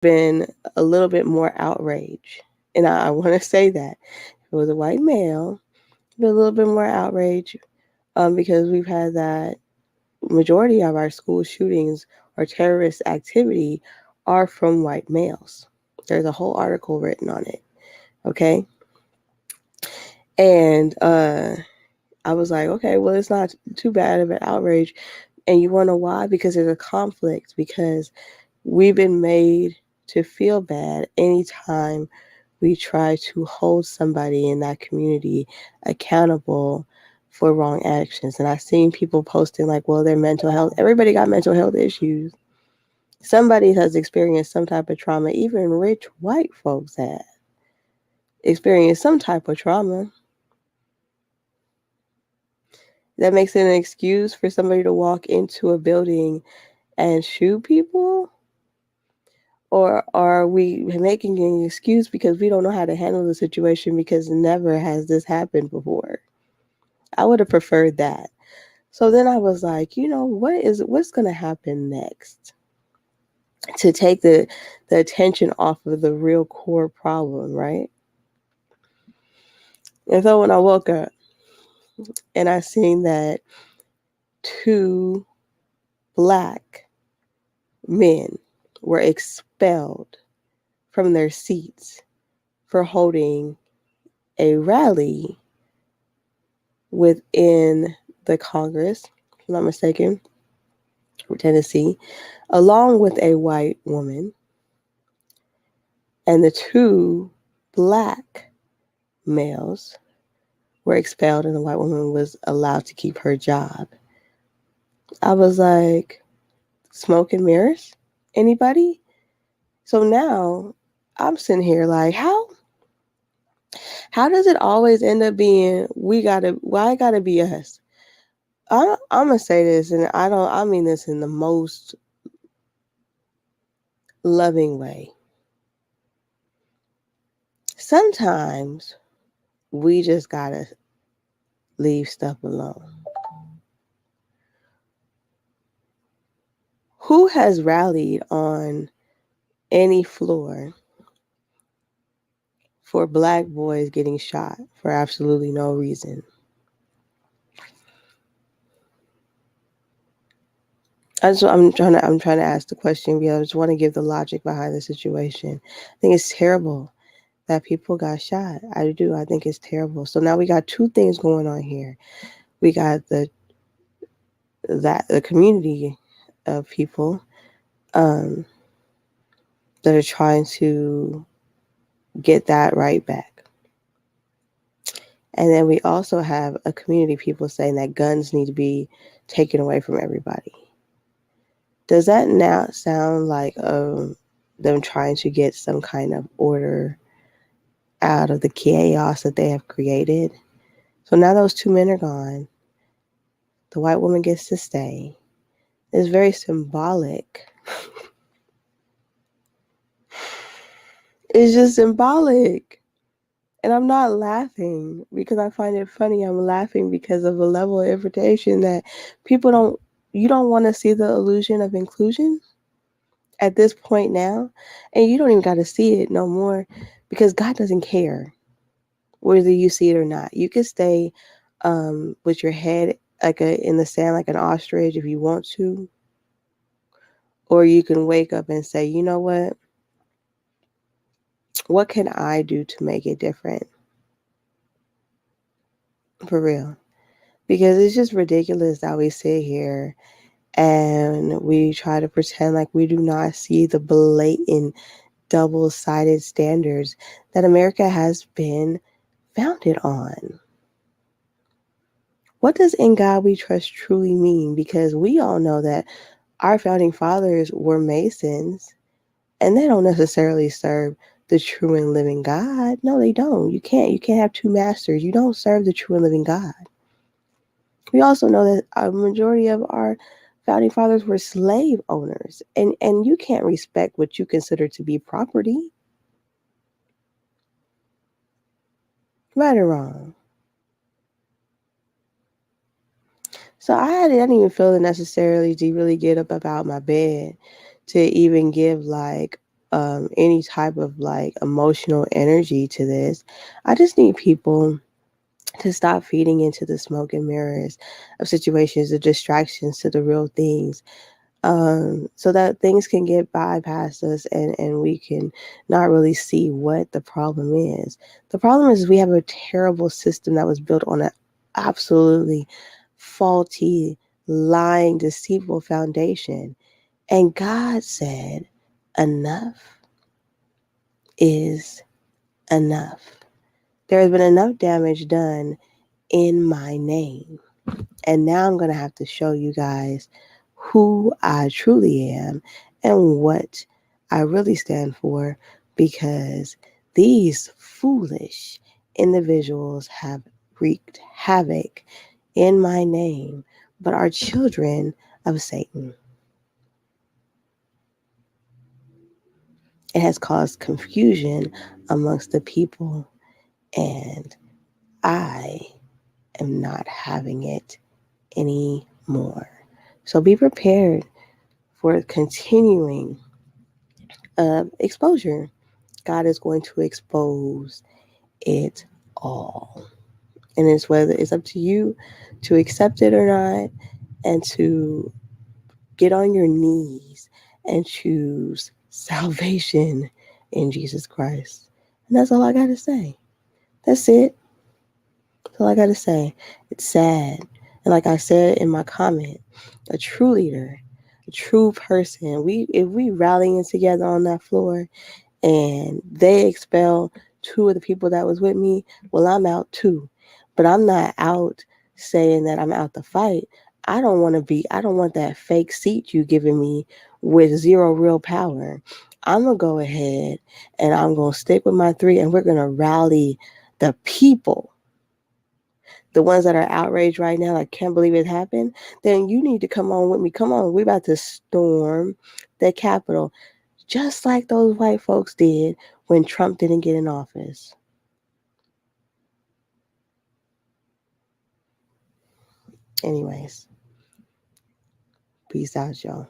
been a little bit more outrage. And I want to say that if it was a white male, been a little bit more outrage because we've had that majority of our school shootings or terrorist activity are from white males. There's a whole article written on it. Okay. And I was like, okay, well, it's not too bad of an outrage. And you want to know why? Because there's a conflict, because we've been made to feel bad anytime we try to hold somebody in that community accountable for wrong actions. And I've seen people posting like, well, their mental health, everybody got mental health issues. Somebody has experienced some type of trauma. Even rich white folks have experienced some type of trauma. That makes it an excuse for somebody to walk into a building and shoot people? Or are we making an excuse because we don't know how to handle the situation because never has this happened before? I would have preferred that. So then I was like, what's going to happen next to take the attention off of the real core problem, right? And so when I woke up and I seen that two black men were expelled from their seats for holding a rally within the Congress, if I'm not mistaken, from Tennessee, along with a white woman, and the two black males were expelled, and the white woman was allowed to keep her job. I was like, smoke and mirrors? Anybody? So now I'm sitting here like, how does it always end up being why gotta be us? I'm gonna say this, and I mean this in the most loving way. Sometimes we just gotta leave stuff alone. Who has rallied on any floor for black boys getting shot for absolutely no reason? I'm trying to ask the question because I just want to give the logic behind the situation. I think it's terrible that people got shot. I do. I think it's terrible. So now we got two things going on here. We got the community of people um, that are trying to get that right back. And then we also have a community of people saying that guns need to be taken away from everybody. Does that now sound like them trying to get some kind of order out of the chaos that they have created? So now those two men are gone. The white woman gets to stay. It's very symbolic. It's just symbolic. And I'm not laughing because I find it funny. I'm laughing because of a level of irritation that you don't want to see the illusion of inclusion at this point now. And you don't even got to see it no more because God doesn't care whether you see it or not. You can stay with your head in the sand like an ostrich if you want to. Or you can wake up and say, you know what? What can I do to make it different? For real. Because it's just ridiculous that we sit here and we try to pretend like we do not see the blatant double-sided standards that America has been founded on. What does "in God we trust" truly mean? Because we all know that our founding fathers were Masons and they don't necessarily serve the true and living God. No, they don't. You can't have two masters. You don't serve the true and living God. We also know that a majority of our founding fathers were slave owners, and you can't respect what you consider to be property, right or wrong. So I didn't even feel the necessarily to really get up about my bed to even give like any type of like emotional energy to this. I just need people to stop feeding into the smoke and mirrors of situations, the distractions to the real things, so that things can get bypassed us and we can not really see what the problem is. The problem is we have a terrible system that was built on an absolutely faulty, lying, deceitful foundation. And God said, enough is enough. There has been enough damage done in my name. And now I'm going to have to show you guys who I truly am and what I really stand for, because these foolish individuals have wreaked havoc in my name, but are children of Satan. It has caused confusion amongst the people, and I am not having it anymore. So be prepared for continuing exposure. God is going to expose it all. And it's whether it's up to you to accept it or not, and to get on your knees and choose salvation in Jesus Christ. And that's all I got to say. That's it. That's all I got to say. It's sad. And like I said in my comment, a true leader, a true person, if we rallying together on that floor and they expel two of the people that was with me, well, I'm out too. But I'm not out saying that I'm out to fight. I don't want that fake seat you giving me with zero real power. I'm going to go ahead and I'm going to stick with my three, and we're going to rally the people, the ones that are outraged right now, I can't believe it happened. Then you need to come on with me. Come on, we're about to storm the Capitol, just like those white folks did when Trump didn't get in office. Anyways, peace out, y'all.